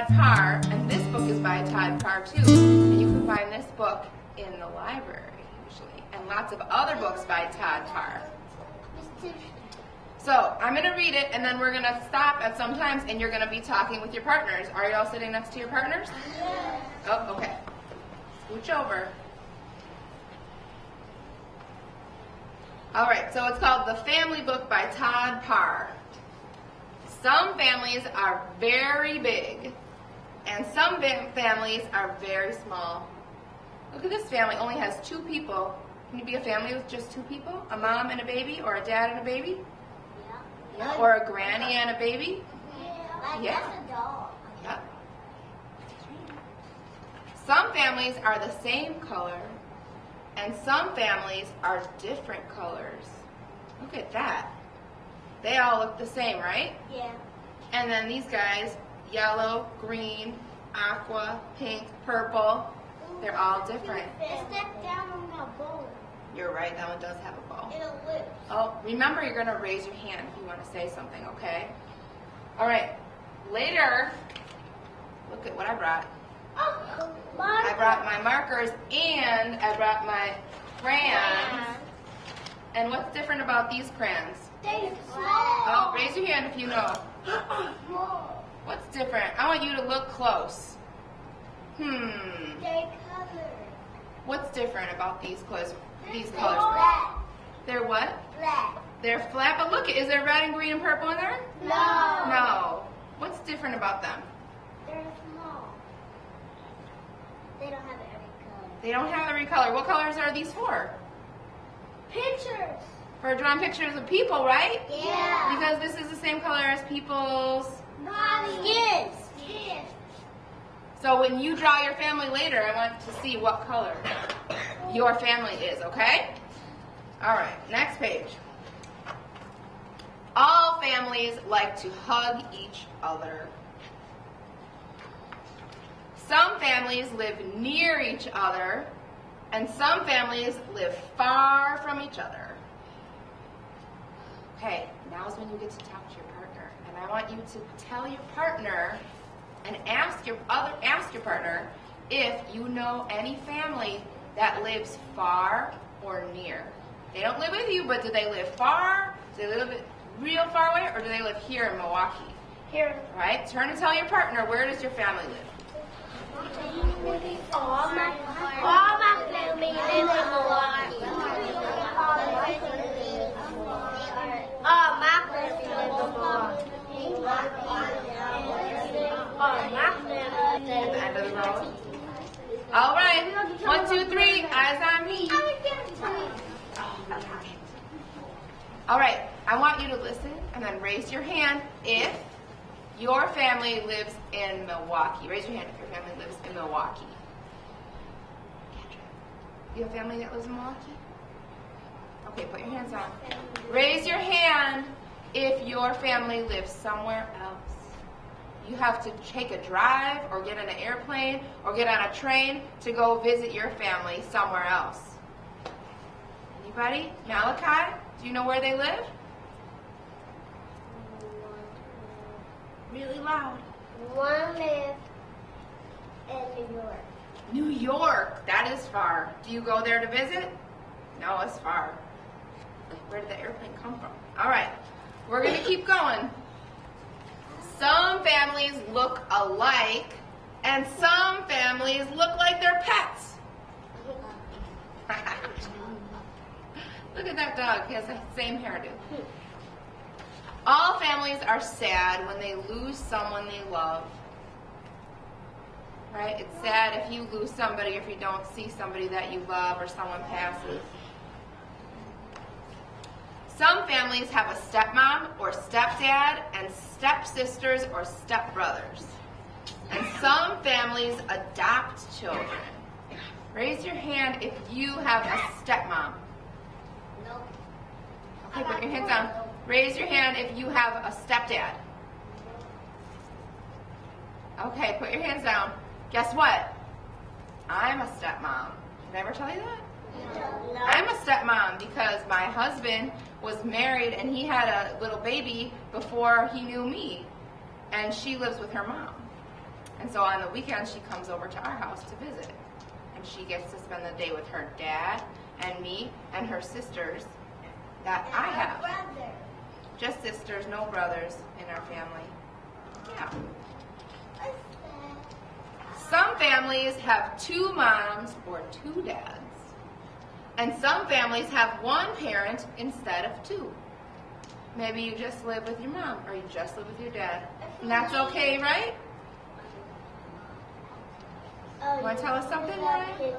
Todd Parr, and this book is by Todd Parr too. And you can find this book in the library usually, and lots of other books by Todd Parr. So I'm going to read it, and then we're going to stop at some times, and you're going to be talking with your partners. Are you all sitting next to your partners? Yeah. Oh, okay. Scooch over. All right, so it's called The Family Book by Todd Parr. Some families are very big, and some families are very small. Look at this family, only has 2 people. Can you be a family with just 2 people? A mom and a baby, or a dad and a baby? Yeah. Or a granny and a baby? Like Yeah. that's a dog. Yep. Some families are the same color, and some families are different colors. Look at that. They all look the same, right? Yeah. And then these guys, yellow, green, aqua, pink, purple, they're all different. Step down on that bowl. You're right, that one does have a bow. It'll lift. Oh, remember you're going to raise your hand if you want to say something, okay? All right, later, look at what I brought. Oh, I brought my markers and I brought my crayons. And what's different about these crayons? They Oh, raise your hand if you know. small. What's different? I want you to look close. They color. What's different about these colors? These They're colors? black. They're what? Black. They're flat, but look, is there red and green and purple in there? No. No. What's different about them? They're small. They don't have every color. They don't have every color. What colors are these for? Pictures. For drawing pictures of people, right? Yeah. Because this is the same color as people's. Skin. Skin. So when you draw your family later, I want to see what color your family is, okay? All right, next page. All families like to hug each other. Some families live near each other, and some families live far from each other. Okay, now's when you get to talk to your partner, and I want you to tell your partner and ask your partner if you know any family that lives far or near. They don't live with you, but do they live far? Do they live real far away, or do they live here in Milwaukee? Here. All right, turn and tell your partner, where does your family live? All my family live in Milwaukee. All my family live in Milwaukee. All my family At the end of the road. All right, 1, 2, 3, eyes on me. All right, I want you to listen and then raise your hand if your family lives in Milwaukee. Raise your hand if your family lives in Milwaukee. You have family that lives in Milwaukee? Okay, put your hands on. Raise your hand if your family lives somewhere else. You have to take a drive or get on an airplane or get on a train to go visit your family somewhere else. Anybody? Malachi? Do you know where they live? Really loud. One lives in New York. New York. That is far. Do you go there to visit? No, it's far. Where did the airplane come from? All right. We're going to keep going. Some families look alike, and some families look like their pets. Look at that dog. He has the same hairdo. All families are sad when they lose someone they love. Right? It's sad if you lose somebody, if you don't see somebody that you love or someone passes. Some families have a stepmom or stepdad and stepsisters or stepbrothers. And some families adopt children. Raise your hand if you have a stepmom. Nope. Okay, put your hands down. Raise your hand if you have a stepdad. Okay, put your hands down. Guess what? I'm a stepmom. Did I ever tell you that? No. I'm a stepmom because my husband was married and he had a little baby before he knew me. And she lives with her mom. And so on the weekends, she comes over to our house to visit. And she gets to spend the day with her dad and me and her sisters that I have. Brother. Just sisters, no brothers in our family. Yeah. Some families have 2 moms or 2 dads. And some families have 1 parent instead of 2. Maybe you just live with your mom or you just live with your dad. And that's okay, right? Want to tell us something, Ryan?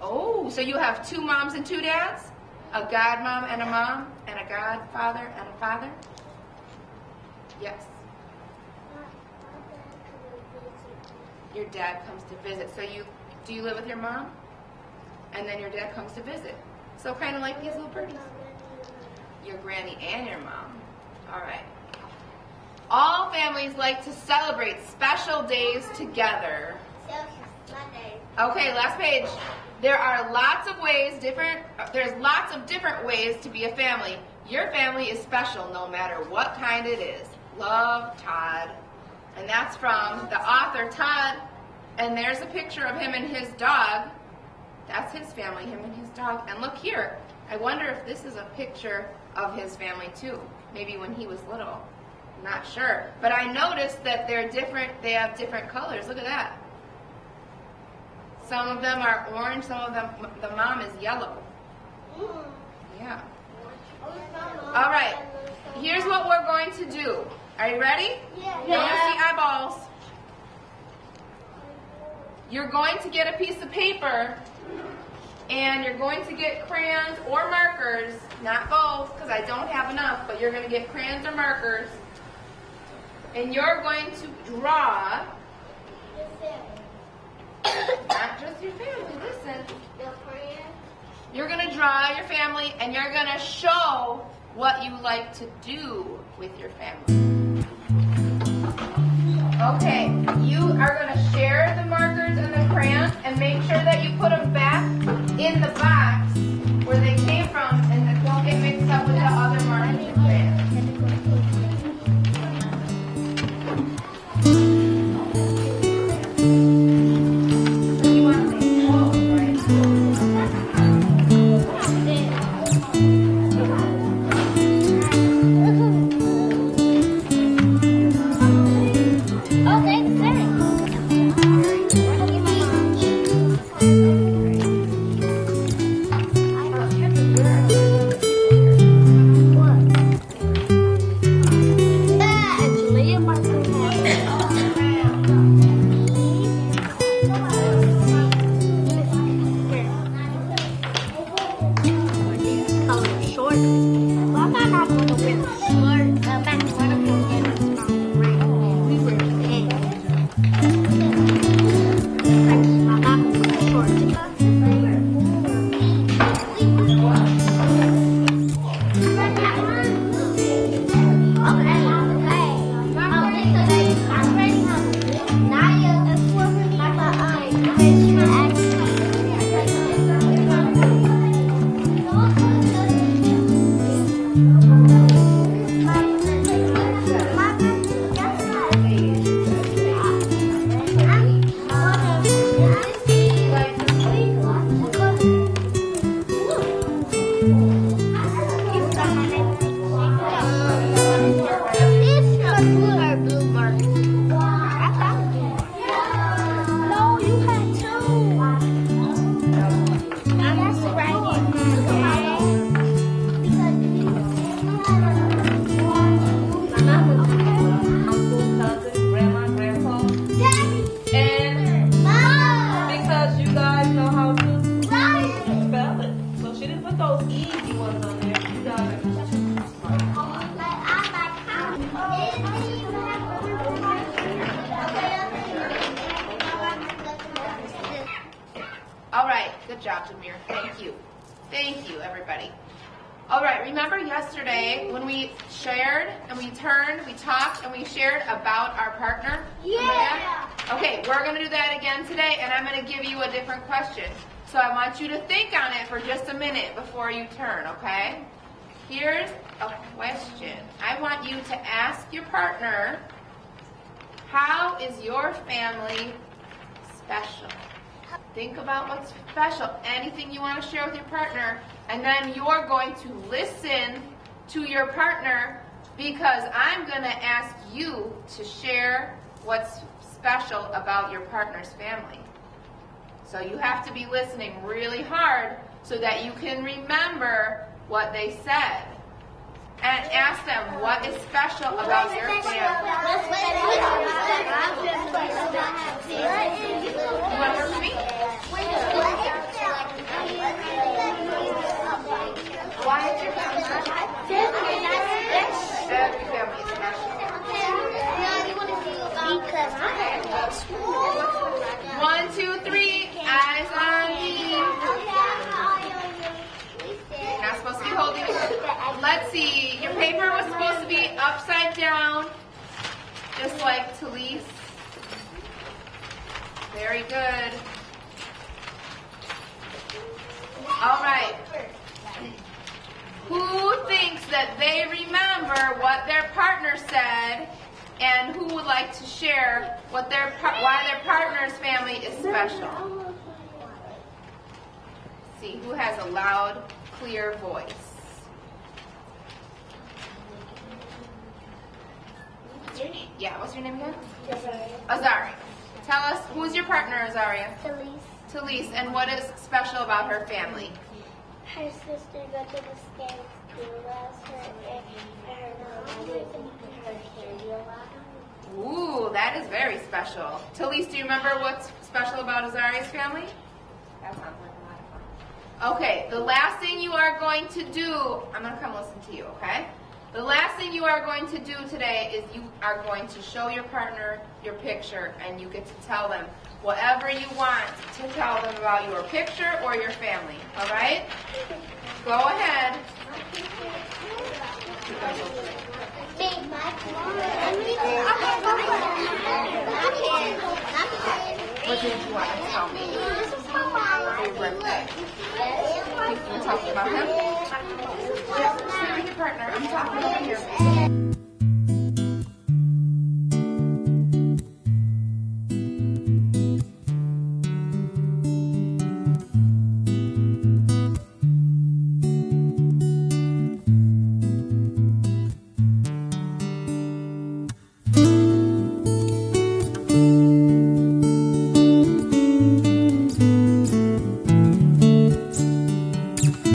Oh, so you have 2 moms and 2 dads? A God mom and a mom? And a God father and a father? Yes. Your dad comes to visit. So do you live with your mom? And then your dad comes to visit. So kind of like these little birdies. Your granny and your mom. All right. All families like to celebrate special days together. Okay, last page. There's lots of different ways to be a family. Your family is special no matter what kind it is. Love, Todd. And that's from the author, Todd. And there's a picture of him and his dog. That's his family, him and his dog. And look here. I wonder if this is a picture of his family too. Maybe when he was little. I'm not sure. But I noticed that they're different. They have different colors. Look at that. Some of them are orange. Some of them, the mom is yellow. Yeah. All right. Here's what we're going to do. Are you ready? Yeah. Don't see eyeballs. You're going to get a piece of paper and you're going to get crayons or markers, not both because I don't have enough, but you're going to get crayons or markers and you're going to draw not just your family, listen. You're going to draw your family and you're going to show what you like to do with your family. Okay, you are going to share the markers and the crayons and make sure that you put them back in the box where they came from and that don't get mixed up with the other markers and crayons. You want to say close, right? All right, good job, Jameer. Thank you. Thank you, everybody. All right, remember yesterday when we shared and we turned, we talked and we shared about our partner? Yeah. Okay, we're going to do that again today, and I'm going to give you a different question. So I want you to think on it for just a minute before you turn, okay? Here's a question. I want you to ask your partner How is your family special? Think about what's special. Anything you want to share with your partner. And then you're going to listen to your partner because I'm going to ask you to share what's special about your partner's family. So you have to be listening really hard so that you can remember what they said. And ask them what is special about your family. You want to work with me? Why is your family special? Every family is special. Okay. 1, 2, 3. Eyes on me. You're not supposed to be holding it. Let's see. Your paper was supposed to be upside down, just like Talise. Very good. All right. Who thinks that they remember what their partner said, and who would like to share what why their partner's family is special? See, who has a loud, clear voice? Yeah, what's your name again? Azari. Tell us, who's your partner, Azaria? Talise. And what is special about her family? Her sister go to the States, he loves her, and her mom her candy a lot. Ooh, that is very special. Talise, do you remember what's special about Azaria's family? That sounds like a lot of fun. Okay, the last thing you are going to do, I'm going to come listen to you, okay? The last thing you are going to do today is you are going to show your partner your picture, and you get to tell them whatever you want to tell them about your picture or your family, all right? Go ahead. What did you want to tell me? Your birthday. You talking about him? Yes, sit with your partner. I'm talking over here.